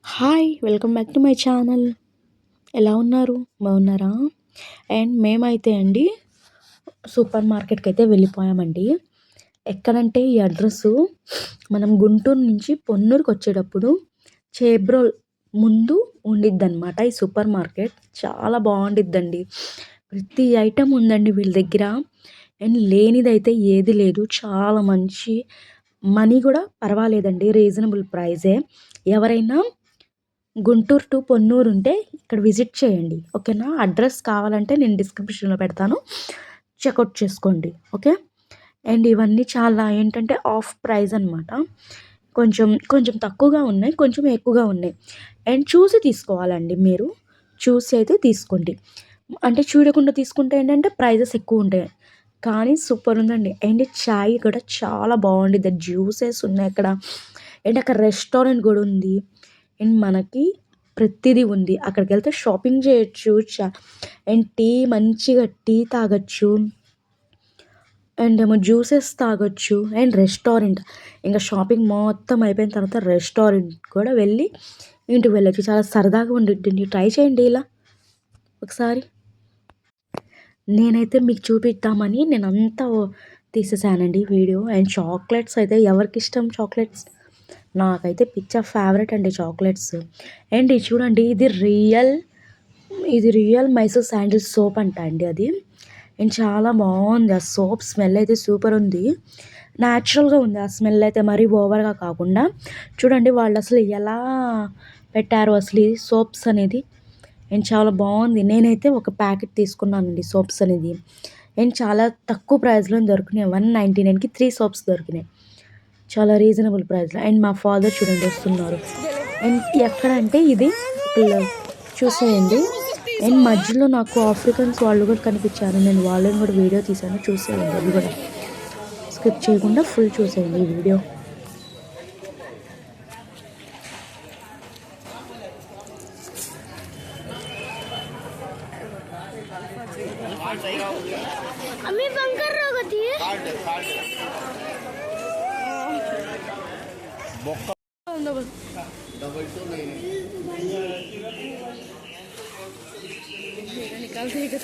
Hi welcome back to my channel. ఎలా ఉన్నారు? బాగున్నారా? అండ్ మేమైతే అండి సూపర్ మార్కెట్కి అయితే వెళ్ళిపోయామండి. ఎక్కడంటే ఈ అడ్రస్సు మనం గుంటూరు నుంచి పొన్నూరుకి వచ్చేటప్పుడు చేబ్రోల్ ముందు ఉండిద్దనమాట ఈ సూపర్ మార్కెట్. చాలా బాగుండిద్దండి. ప్రతి ఐటమ్ ఉందండి వీళ్ళ దగ్గర. అండ్ లేనిదైతే ఏది లేదు. చాలా మంచి మనీ కూడా పర్వాలేదండి, రీజనబుల్ ప్రైజే. ఎవరైనా గుంటూరు టు పొన్నూరు ఉంటే ఇక్కడ విజిట్ చేయండి, ఓకేనా? అడ్రస్ కావాలంటే నేను డిస్క్రిప్షన్లో పెడతాను, చెక్అవుట్ చేసుకోండి, ఓకే? అండ్ ఇవన్నీ చాలా ఏంటంటే ఆఫ్ ప్రైస్ అనమాట. కొంచెం కొంచెం తక్కువగా ఉన్నాయి, కొంచెం ఎక్కువగా ఉన్నాయి. అండ్ చూసి తీసుకోవాలండి, మీరు చూసి అయితే తీసుకోండి. అంటే చూడకుండా తీసుకుంటే ఏంటంటే ప్రైజెస్ ఎక్కువ ఉంటాయి, కానీ సూపర్ ఉందండి. అండ్ చాయ్ కూడా చాలా బాగుండిద్ది, జ్యూసెస్ ఉన్నాయి అక్కడ. అండ్ అక్కడ రెస్టారెంట్ కూడా ఉంది. అండ్ మనకి ప్రతిదీ ఉంది. అక్కడికి వెళ్తే షాపింగ్ చేయొచ్చు, అండ్ టీ మంచిగా టీ తాగొచ్చు, అండ్ ఏమో జ్యూసెస్ తాగొచ్చు. అండ్ రెస్టారెంట్, ఇంకా షాపింగ్ మొత్తం అయిపోయిన తర్వాత రెస్టారెంట్ కూడా వెళ్ళి ఇంటికి వెళ్ళొచ్చు. చాలా సరదాగా ఉండిద్దండి. ట్రై చేయండి ఇలా ఒకసారి. నేనైతే మీకు చూపిద్దామని నేనంతా తీసేసానండి వీడియో. అండ్ చాక్లెట్స్ అయితే ఎవరికి ఇష్టం చాక్లెట్స్? నాకైతే పిచ్చా ఫేవరెట్ అండి చాక్లెట్స్. అండ్ ఇది చూడండి, ఇది రియల్ మైసూర్ శాండిల్ సోప్ అంట అండి అది. అండ్ చాలా బాగుంది. ఆ సోప్ స్మెల్ అయితే సూపర్ ఉంది. న్యాచురల్గా ఉంది ఆ స్మెల్ అయితే, మరీ ఓవర్గా కాకుండా. చూడండి వాళ్ళు అసలు ఎలా పెట్టారు అసలు ఈ సోప్స్ అనేది. అండ్ చాలా బాగుంది. నేనైతే ఒక ప్యాకెట్ తీసుకున్నానండి సోప్స్ అనేది. అండ్ చాలా తక్కువ ప్రైస్లో దొరికినాయి. 199కి 3 సోప్స్ దొరికినాయి, చాలా రీజనబుల్ ప్రైస్లో. అండ్ మా ఫాదర్ చూడండి వస్తున్నారు. అండ్ ఎక్కడంటే ఇది చూసేయండి. అండ్ మధ్యలో నాకు ఆఫ్రికన్స్ వాళ్ళు కూడా కనిపించారు. నేను వాళ్ళని కూడా వీడియో తీశాను, చూసేయండి. అది కూడా స్కిప్ చేయకుండా ఫుల్ చూసేయండి ఈ వీడియో. अम्मी बंद कर रहा होती है निकाल देगा।